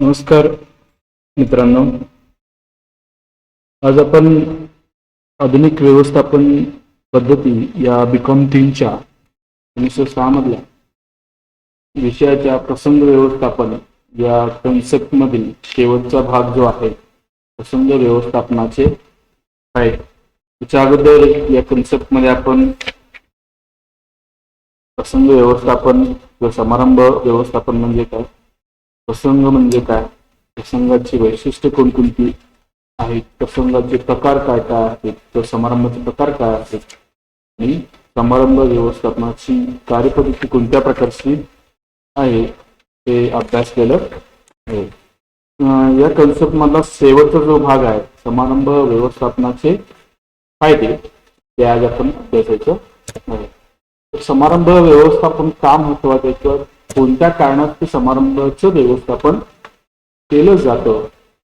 नमस्कार मित्रांनो, आज आपण आधुनिक व्यवस्थापन पद्धती या बीकॉम 3च्या 1906 मधल्या विषयाच्या प्रसंग व्यवस्थापन या कन्सेप्ट मधील शेवटचा भाग जो आहे प्रसंग व्यवस्थापनाचे आहे. त्याच्या अगोदर या कन्सेप्ट मध्ये आपण प्रसंग व्यवस्थापन किंवा समारंभ व्यवस्थापन म्हणजे काय, प्रसंग म्हणजे काय, प्रसंगाची वैशिष्ट्ये कोणकोणती आहेत, प्रसंगाचे प्रकार काय काय आहेत, तर समारंभाचे प्रकार काय आहेत आणि समारंभ व्यवस्थापनाची कार्यपद्धती कोणत्या प्रकारची आहे हे अभ्यास केलं आहे. या कन्सेप्ट मधला शेवटचा जो भाग आहे समारंभ व्यवस्थापनाचे फायदे ते आज आपण अभ्यासायचं आहे. समारंभ व्यवस्थापन का महत्वाचं आहे किंवा कोणत्या कारणात समारंभाचं व्यवस्थापन केलं जातं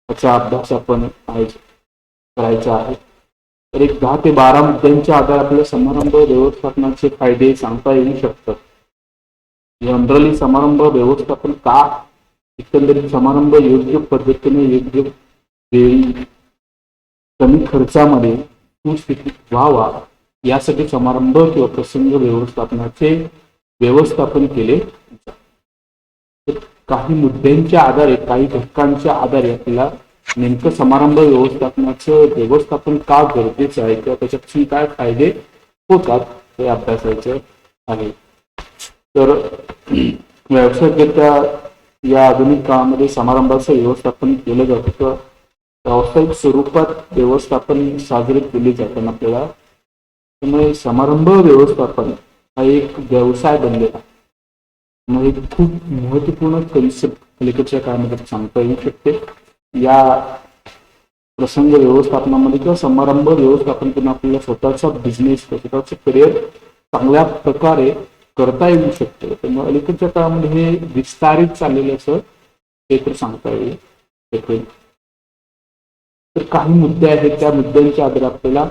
याचा अभ्यास आपण करायचा आहे. तर एक 10 ते 12 मुद्द्यांच्या आधारे आपल्याला समारंभ व्यवस्थापनाचे फायदे सांगता येऊ शकतात. जनरली समारंभ व्यवस्थापन का, एकंदरीत समारंभ योग्य पद्धतीने योग्य वेळी कमी खर्चामध्ये सुस्थितीत व्हावा यासाठी समारंभ किंवा प्रसंग व्यवस्थापनाचे व्यवस्थापन केले जाते. काही मुद्द्यांच्या आधारे, काही घटकांच्या आधारे आपल्याला नेमकं समारंभ व्यवस्थापनाचं व्यवस्थापन का गरजेचं आहे किंवा त्याच्यापासून काय फायदे होतात हे अभ्यासायचं आहे. तर व्यावसायिकरित्या या आधुनिक काळामध्ये समारंभाचं व्यवस्थापन केलं जातं किंवा व्यावसायिक स्वरूपात व्यवस्थापन साजरे केले जातात आपल्याला. त्यामुळे समारंभ व्यवस्थापन हा एक व्यवसाय बनलेला म्हणजे खूप महत्वपूर्ण कन्सेप्ट अलीकडच्या काळामध्ये सांगता येऊ शकते. या प्रसंग व्यवस्थापनामध्ये किंवा समारंभ व्यवस्थापन करून आपल्याला स्वतःचा बिझनेस, स्वतःचं करिअर चांगल्या प्रकारे करता येऊ शकते. त्यामुळे अलीकडच्या काळामध्ये हे विस्तारित चाललेलं असं हे तर सांगता येईल. तर काही मुद्दे आहेत, त्या मुद्द्यांच्या आधारे आपल्याला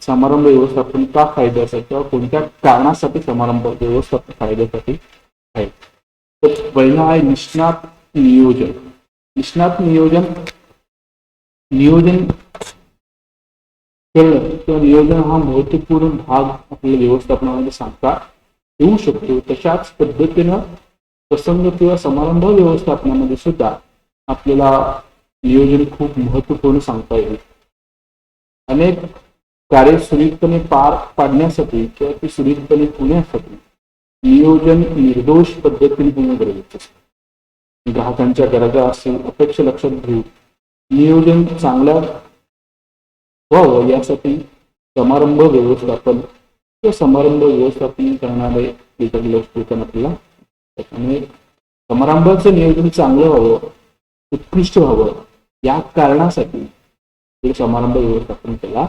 समारंभ व्यवस्थापन का फायद्यासाठी किंवा कोणत्या कारणासाठी समारंभ व्यवस्थापन फायद्यासाठी आहे. तर पहिला आहे निष्णात नियोजन. निष्णात नियोजन कळलं किंवा नियोजन हा महत्वपूर्ण भाग आपल्या व्यवस्थापनामध्ये सांगता येऊ शकतो. तशाच पद्धतीनं प्रसंग किंवा समारंभ व्यवस्थापनामध्ये सुद्धा आपल्याला नियोजन खूप महत्वपूर्ण सांगता येईल. अनेक कार्य सुरळीतपणे पार पाडण्यासाठी किंवा ती सुरळीतपणे होण्यासाठी नियोजन निर्दोष पद्धतीने होणं गरजेचं असतं. ग्राहकांच्या गरजा असेल, अपेक्षा लक्षात घेऊन नियोजन चांगल्या व्हावं यासाठी समारंभ व्यवस्थापन किंवा समारंभ व्यवस्थापन करणारे आपल्याला. त्यामुळे समारंभाचं नियोजन चांगलं व्हावं, उत्कृष्ट व्हावं या कारणासाठी समारंभ व्यवस्थापन केला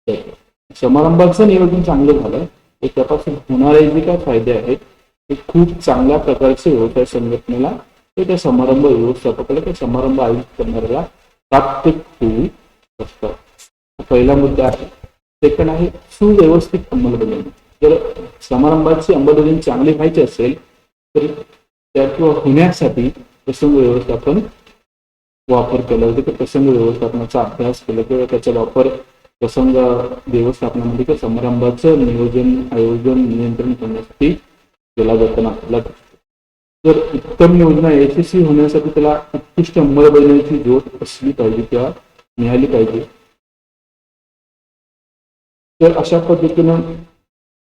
जातं. समारंभाचं नियोजन चांगलं झालं तर त्यापासून होणारे जे काय फायदे आहेत ते खूप चांगल्या प्रकारचे व्यवसाय संघटनेला ते त्या समारंभ व्यवस्थापकाला, त्या समारंभ आयोजित करणाऱ्याला प्राप्त होऊ शकतात. पहिला मुद्दा आहे. सेकंड आहे सुव्यवस्थित अंमलबजावणी. जर समारंभाची अंमलबजावणी चांगली व्हायची असेल तर त्या किंवा होण्यासाठी प्रसंग व्यवस्थापन वापर केला जातो. तर प्रसंग व्यवस्थापनाचा अभ्यास केला किंवा त्याचा वापर प्रसंग व्यवस्थापनामध्ये किंवा समारंभाचं नियोजन, आयोजन, नियंत्रण करण्यासाठी केला जाताना आपल्याला जर उत्तम योजना यशस्वी होण्यासाठी त्याला उत्कृष्ट अंमलबजावणीची जोड असली पाहिजे किंवा मिळाली पाहिजे. तर अशा पद्धतीनं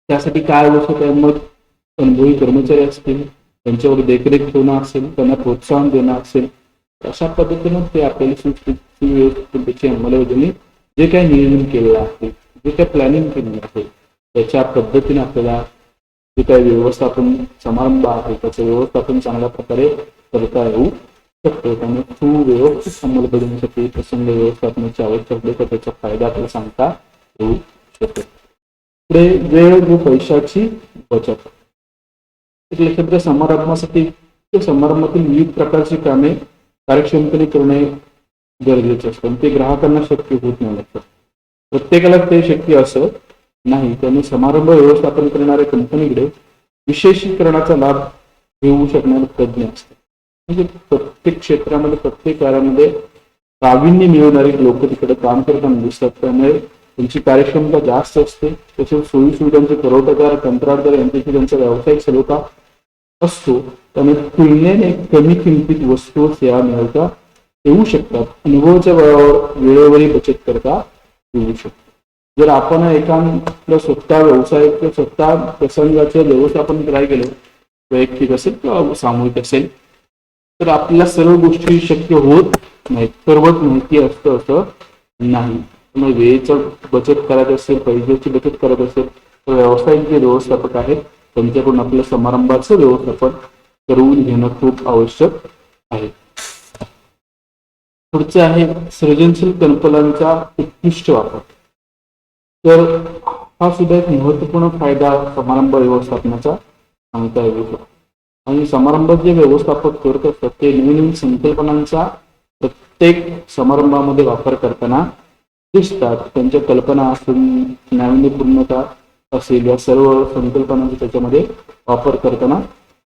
त्यासाठी काय आवश्यक आहे, मग अनुभवी कर्मचारी असतील, त्यांच्यावर देखरेख ठेवणं असेल, त्यांना प्रोत्साहन देणं असेल, अशा पद्धतीनं ते आपल्याला सुव्यवस्थित अंमलबजावणी जे काही नियोजन केलेलं आहे, जे काही प्लॅनिंग केलेलं आहे त्याच्या पद्धतीने आपल्याला जे काही व्यवस्थापन समारंभ आहे त्याचं व्यवस्थापन चांगल्या प्रकारे करता येऊ शकतो. त्यामुळे सुव्यवस्थित अंमलबजावणीसाठी प्रसंग व्यवस्थापनाची आवश्यकता तर त्याचा फायदा आपल्याला सांगता येऊ शकतो. पुढे वेळ व पैशाची बचत. लक्षात समारंभासाठी समारंभातील विविध प्रकारची कामे कार्यक्षमतेने करणे गरजेचे असतं. ते ग्राहकांना शक्य होत नाही. प्रत्येकाला ते शक्य असं नाही. त्यामुळे समारंभ व्यवस्थापन करणाऱ्या कंपनीकडे विशेषीकरणाचा लाभ घेऊ शकणारे तज्ञ असतात. म्हणजे प्रत्येक क्षेत्रामध्ये प्रत्येक कार्यामध्ये प्रावीण्य मिळवणारे लोक तिकडे काम करताना दिसतात. त्यामुळे त्यांची कार्यक्षमता जास्त असते. तसेच सोयी सुविधांचे पुरवठादार कंत्राटदार यांच्याशी त्यांचा व्यावसायिक सलोखा असतो. त्यामुळे तुलनेने कमी किमतीत वस्तू सेवा मिळवता येऊ शकतात. अनुभवाच्या वेळेवरही बचत करता येऊ शकतो. जर आपण एखादा स्वतः व्यवसाय किंवा स्वतः प्रसंगाचं व्यवस्थापन करायला गेलो, वैयक्तिक असेल किंवा सामूहिक असेल, तर आपल्याला सर्व गोष्टी शक्य होत नाहीत. सर्वच माहिती असतं असं नाही. त्यामुळे वेळेचं बचत करायचं असेल, पैशाची बचत करायची असेल, तर व्यावसायिक जे व्यवस्थापक आहेत त्यांच्याकडून आपल्या समारंभाचं व्यवस्थापन करून घेणं खूप आवश्यक आहे. पुढचे आहे सृजनशील कल्पनांचा उत्कृष्ट वापर. तर हा सुद्धा एक महत्वपूर्ण फायदा समारंभ व्यवस्थापनाचा सांगता येऊ शकतो. आणि समारंभात जे व्यवस्थापक करत असतात ते नवीन संकल्पनांचा प्रत्येक समारंभामध्ये वापर करताना दिसतात. त्यांच्या कल्पना असून नाविन्यपूर्णता असेल या सर्व संकल्पनांचा त्याच्यामध्ये वापर करताना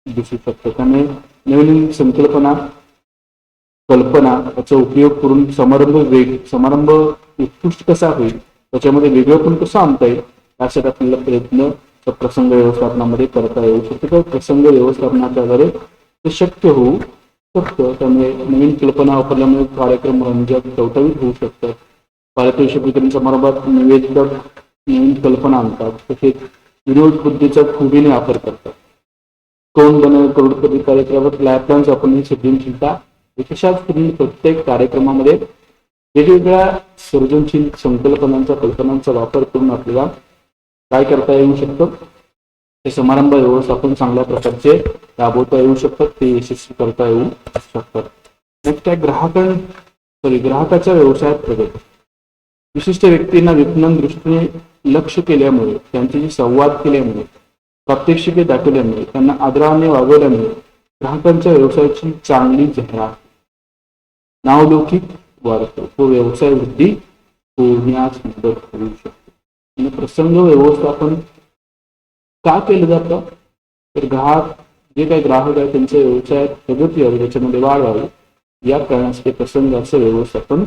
दिसू शकतो. त्यामुळे नवीन संकल्पना याचा उपयोग करून समारंभ उत्कृष्ट कसा होईल, त्याच्यामध्ये वेगळं पण कसं आणता येईल यासाठी आपल्याला प्रयत्न प्रसंग व्यवस्थापनामध्ये करता येऊ शकतो. तर प्रसंग व्यवस्थापनाच्या आधारे ते शक्य होऊ शकतं. त्यामुळे नवीन कल्पना वापरल्यामुळे कार्यक्रम रंजक टवटवीत होऊ शकतात. पारितोषिक वितरण समारंभात निवेदक नवीन कल्पना आणतात. तसेच विनोद बुद्धीचा खुबीने वापर करतात. कोण बनेल करोडपती कार्यक्रमात लॅपटॉन्स आपण सृजनशीलता विशेषात प्रत्येक कार्यक्रमामध्ये वेगवेगळ्या सृजनशील संकल्पनांचा कल्पनांचा वापर करून आपल्याला काय करता येऊ शकतं, ते समारंभ व्यवस्थापन चांगल्या प्रकारचे राबवता येऊ शकतात, ते यशस्वी करता येऊ शकतात. नेक्स्ट आहे ग्राहकाच्या व्यवसायात प्रगती. विशिष्ट व्यक्तींना विपणन दृष्टीने लक्ष केल्यामुळे, त्यांच्याशी संवाद केल्यामुळे, प्रात्यक्षिके दाखवल्यामुळे, त्यांना आदराने वागवल्यामुळे ग्राहकांच्या व्यवसायाची चांगली जाहिरात, नावलौकिक वाढतो व व्यवसाय वृद्धी होण्यास मदत होऊ शकते. आणि प्रसंग व्यवस्थापन का केलं जातं, तर जे काही ग्राहक आहे त्यांच्या व्यवसायात प्रगती व्हावी, त्याच्यामध्ये वाढ व्हावी या कारणासाठी प्रसंगाचं व्यवस्थापन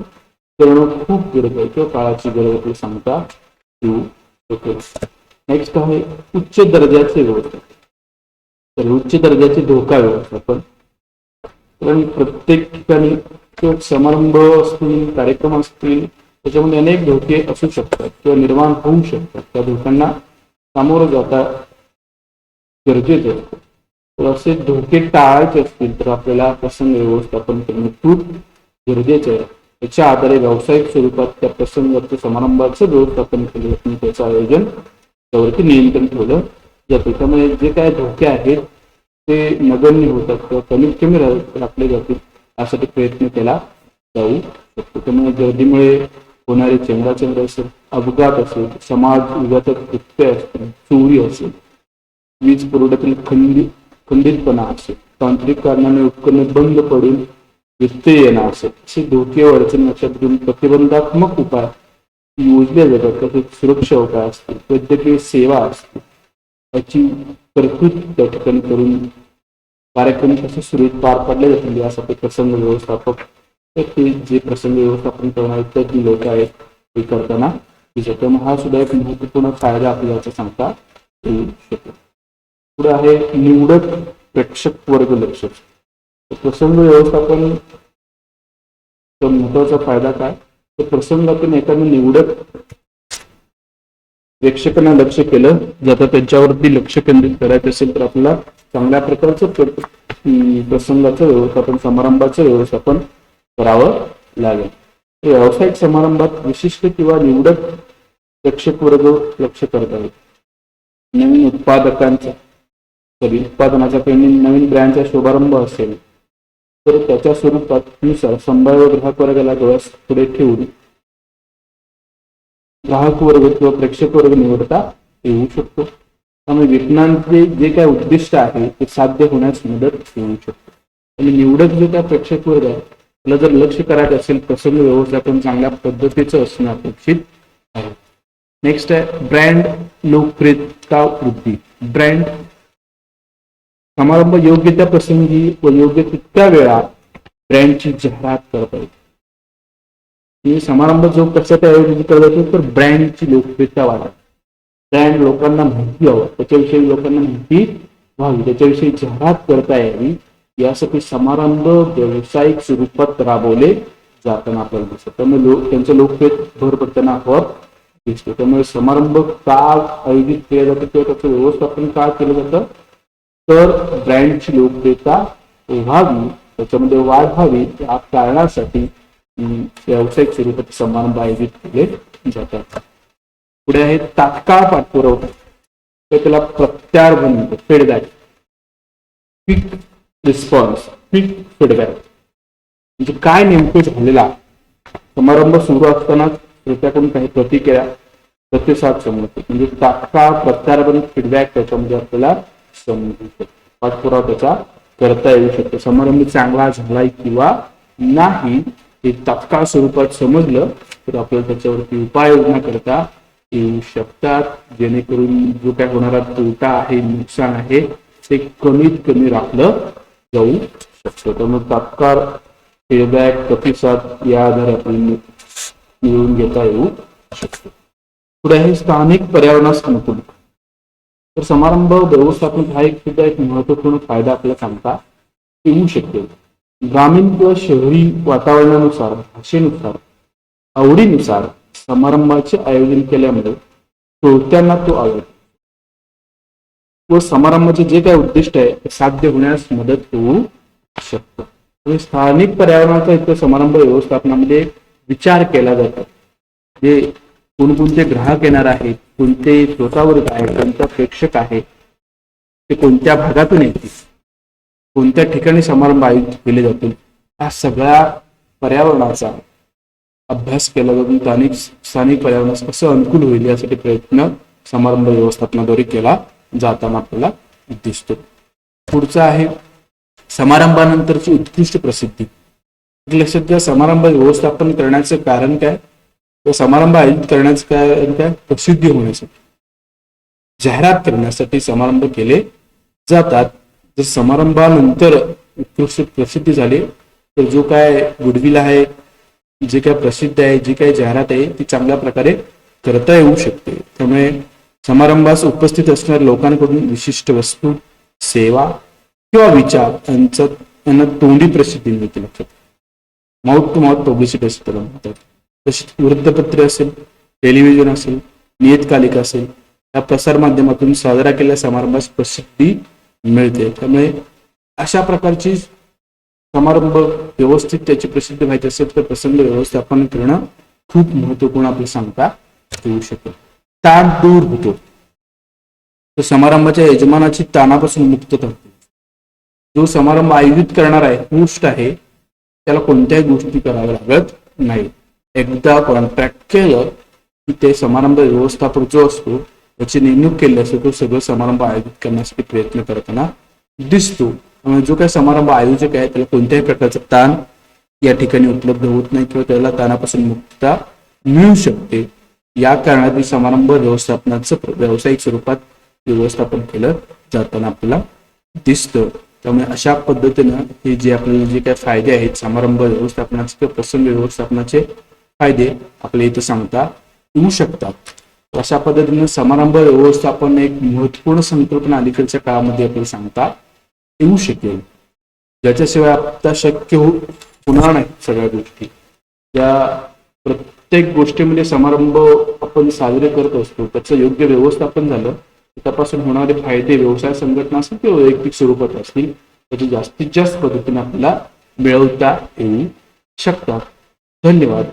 करणं खूप गरज आहे किंवा काळाची गरज आपल्याला सांगता येऊ शकेल. नेक्स्ट आहे उच्च दर्जाचे व्यवस्थापन. तर उच्च दर्जाचे धोका व्यवस्थापन. कारण प्रत्येक ठिकाणी समारंभ असतील, कार्यक्रम असतील, त्याच्यामध्ये अनेक धोके असू शकतात किंवा निर्माण होऊ शकतात. त्या धोक्यांना सामोरं जाता गरजेचं असतं. तर असे धोके टाळायचे असतील तर आपल्याला प्रसंग व्यवस्थापन करणं खूप गरजेचं आहे. त्याच्या आधारे व्यावसायिक स्वरूपात त्या प्रसंगाचं समारंभाचं व्यवस्थापन केलं जातं, त्याचं आयोजन त्यावरती नियंत्रण ठेवलं जातं. त्यामुळे जे काय धोके आहेत ते नगण्य होतात किंवा कमीत कमी राखले जातील यासाठी प्रयत्न केला जाऊ शकतो. त्यामुळे गर्दीमुळे होणारे चेंगराचेंगरा असेल, अपघात असेल, समाज विघातक कृत्य असतील, चोरी असेल, वीज पुरवठ्यातील खंडितपणा असेल, तांत्रिक कारणाने उपकरणे बंद पडून व्यत्यय येणं असेल, असे धोके व अडचणी लक्षात घेऊन प्रतिबंधात्मक उपाय योजले जातात. तसेच सुरक्षा उपाय असतील, वैद्यकीय सेवा असतील, याची तरतूद त्या ठिकाणी करून कार्यक्रम कसे सुरळीत पार पाडले जातील यासाठी प्रसंग व्यवस्थापक जे प्रसंग व्यवस्थापन करणारे तज्ञ लोक आहेत ते करताना दिसत. हा सुद्धा एक महत्वपूर्ण फायदा आपल्याला सांगता येऊ शकतो. पुढे आहे निवडक प्रेक्षक वर्ग लक्ष. प्रसंग व्यवस्थापन महत्वाचा फायदा काय, तर प्रसंगातून एखादं निवडक प्रेक्षकांना लक्ष केलं जातं. त्यांच्यावरती लक्ष केंद्रित करायचं असेल तर आपल्याला चांगल्या प्रकारचं प्रसंगाचं व्यवस्थापन, समारंभाचं व्यवस्थापन करावं लागेल. व्यावसायिक समारंभात विशिष्ट किंवा निवडक प्रेक्षक वर्ग लक्ष करतात. नवीन उत्पादनाचा काही नवीन ब्रँडचा शुभारंभ असेल तर त्याच्या स्वरूपात नुसार संभाव्य ग्राहक वर्गाला डोळ्यास पुढे ठेवून ग्राहक वर्ग किंवा प्रेक्षक वर्ग निवडता येऊ शकतो. त्यामुळे विपणनाचे जे काय उद्दिष्ट आहे ते साध्य होण्यास मदत होऊ शकते. आणि निवडक जे काय प्रेक्षक वर्ग आहे त्याला जर लक्ष करायचं असेल, प्रसंग व्यवस्थापन चांगल्या पद्धतीचं असणं अपेक्षित आहे. नेक्स्ट आहे ब्रँड लोकप्रियता वृद्धी. ब्रँड समारंभ योग्य त्या प्रसंगी व योग्य तितक्या वेळा ब्रँडची जाहिरात करता येते. समारंभ जो कशात आयोजित केला जातो तर ब्रँडची लोकप्रियता वाढत, ब्रँड लोकांना माहिती हवं, त्याच्याविषयी लोकांना माहिती व्हावी, त्याच्याविषयी जाहिरात करता यावी यासाठी समारंभ व्यावसायिक स्वरूपात राबवले जाताना आपल्याला दिसतं. त्यामुळे त्यांच्या लोकप्रियतेत भर पडताना आपोआप दिसतो. त्यामुळे समारंभ का आयोजित केला जातो किंवा त्याचं व्यवस्थापन का केलं जातं तर ब्रँडची लोकप्रियता व्हावी, त्याच्यामध्ये वाढ व्हावी या कारणासाठी व्यावसायिक स्वरूपात समारंभ आयोजित केले जातात. पुढे आहे तात्काळ पाठपुरावा, तर त्याला प्रत्यार्पण म्हणतात, feedback, quick response, quick feedback. म्हणजे काय नेमकं झालेला समारंभ सुरू असताना श्रोत्याकडून काही प्रतिसाद समजतो, म्हणजे तात्काळ प्रत्यार्पण फीडबॅक त्याच्यामध्ये आपल्याला समजतो, पाठपुरावा त्याचा करता येऊ शकतो. समारंभ चांगला झालाय किंवा नाही हे तात्काळ स्वरूपात समजलं तर आपल्याला त्याच्यावरती उपाययोजना करता येऊ शकतात, जेणेकरून जो काय होणारा तोटा आहे, नुकसान आहे ते कमीत कमी राखलं जाऊ शकतं. त्यामुळे तात्काळ फीडबॅक, प्रतिसाद या आधारे आपण मिळवून घेता येऊ शकतो. पुढे आहे स्थानिक पर्यावरणास अनुकूल, तर समारंभ व्यवस्थापन हा एक सुद्धा एक महत्वपूर्ण फायदा आपल्याला सांगता येऊ शकेल. ग्रामीण किंवा शहरी वातावरणानुसार, भाषेनुसार, आवडीनुसार समारंभाचे आयोजन केल्यामुळे श्रोत्यांना तो आवडतो व समारंभाचे जे काही उद्दिष्ट आहे ते साध्य होण्यास मदत होऊ शकतं. स्थानिक पर्यावरणाचा इथे समारंभ व्यवस्थापनामध्ये विचार केला जातो. जे कोणकोणते ग्राहक येणार आहेत, कोणते श्रोतावर्ग आहे, कोणता प्रेक्षक आहे, ते कोणत्या भागातून येतील, कोणत्या ठिकाणी समारंभ आयोजित केले जातील, या सगळ्या पर्यावरणाचा अभ्यास केला जातो. स्थानिक पर्यावरणास कसं अनुकूल होईल यासाठी प्रयत्न समारंभ व्यवस्थापनाद्वारे केला जाताना आपल्याला दिसतो. पुढचा आहे समारंभानंतरची उत्कृष्ट प्रसिद्धी. लक्षात घ्या, समारंभ व्यवस्थापन करण्याचं कारण काय, समारंभ आयोजित करण्याचं कारण काय, प्रसिद्धी होण्यासाठी, जाहिरात करण्यासाठी समारंभ केले जातात. जर समारंभानंतर उत्कृष्ट प्रसिद्धी झाली तर जो काय गुडविल आहे, जे काय प्रसिद्ध आहे, जी काही जाहिरात आहे ती चांगल्या प्रकारे करता येऊ शकते. त्यामुळे समारंभास उपस्थित असणाऱ्या लोकांकडून विशिष्ट वस्तू, सेवा किंवा विचार यांना तोंडी प्रसिद्धी मिळते. लक्षात, माउथ टू माउथ पब्लिसिटी असते त्याला म्हणतात. तशीच वृत्तपत्रे असेल, टेलिव्हिजन असेल, नियतकालिका असेल, या प्रसार माध्यमातून साजरा केलेल्या समारंभास प्रसिद्धी मिळते. त्यामुळे अशा प्रकारची समारंभ व्यवस्थित त्याची प्रसिद्धी व्हायची असेल तर प्रसंग व्यवस्थापन करणं खूप महत्वपूर्ण आपल्याला सांगता येऊ शकेल. ताण दूर होतो, तर समारंभाच्या यजमानाची ताणापासून मुक्तता होते. जो समारंभ आयोजित करणार आहे, होस्ट आहे, त्याला कोणत्याही गोष्टी कराव्या लागत नाही. एकदा कॉन्ट्रॅक्ट केलं की ते समारंभ व्यवस्थापक जो असतो त्याची नेमणूक केली असते, तो सगळं समारंभ आयोजित करण्यासाठी प्रयत्न करताना दिसतो. जो काही समारंभ आयोजक आहे त्याला कोणत्याही प्रकारचा ताण या ठिकाणी उपलब्ध होत नाही किंवा त्याला ताणापासून मुक्तता मिळू शकते. या कारणाने समारंभ व्यवस्थापनाचं व्यावसायिक स्वरूपात व्यवस्थापन केलं जाताना आपल्याला दिसतं. त्यामुळे अशा पद्धतीनं हे जे आपल्याला जे काही फायदे आहेत समारंभ व्यवस्थापनाचे किंवा प्रसंग व्यवस्थापनाचे फायदे आपल्याला इथं सांगता येऊ शकतात. अशा पद्धतीने समारंभ व्यवस्थापन एक महत्वपूर्ण संकल्पना अलीकडच्या काळामध्ये आपल्याला सांगता येऊ शकेल, ज्याच्याशिवाय आता शक्य होणार नाही. सगळ्या गोष्टी या प्रत्येक गोष्टीमध्ये समारंभ आपण साजरे करत असतो, त्याचं योग्य व्यवस्थापन झालं त्यापासून होणारे फायदे व्यवसाय संघटना असतील किंवा वैयक्तिक स्वरूपात असतील त्याची जास्तीत जास्त पद्धतीने आपल्याला मिळवता येऊ शकतात. धन्यवाद.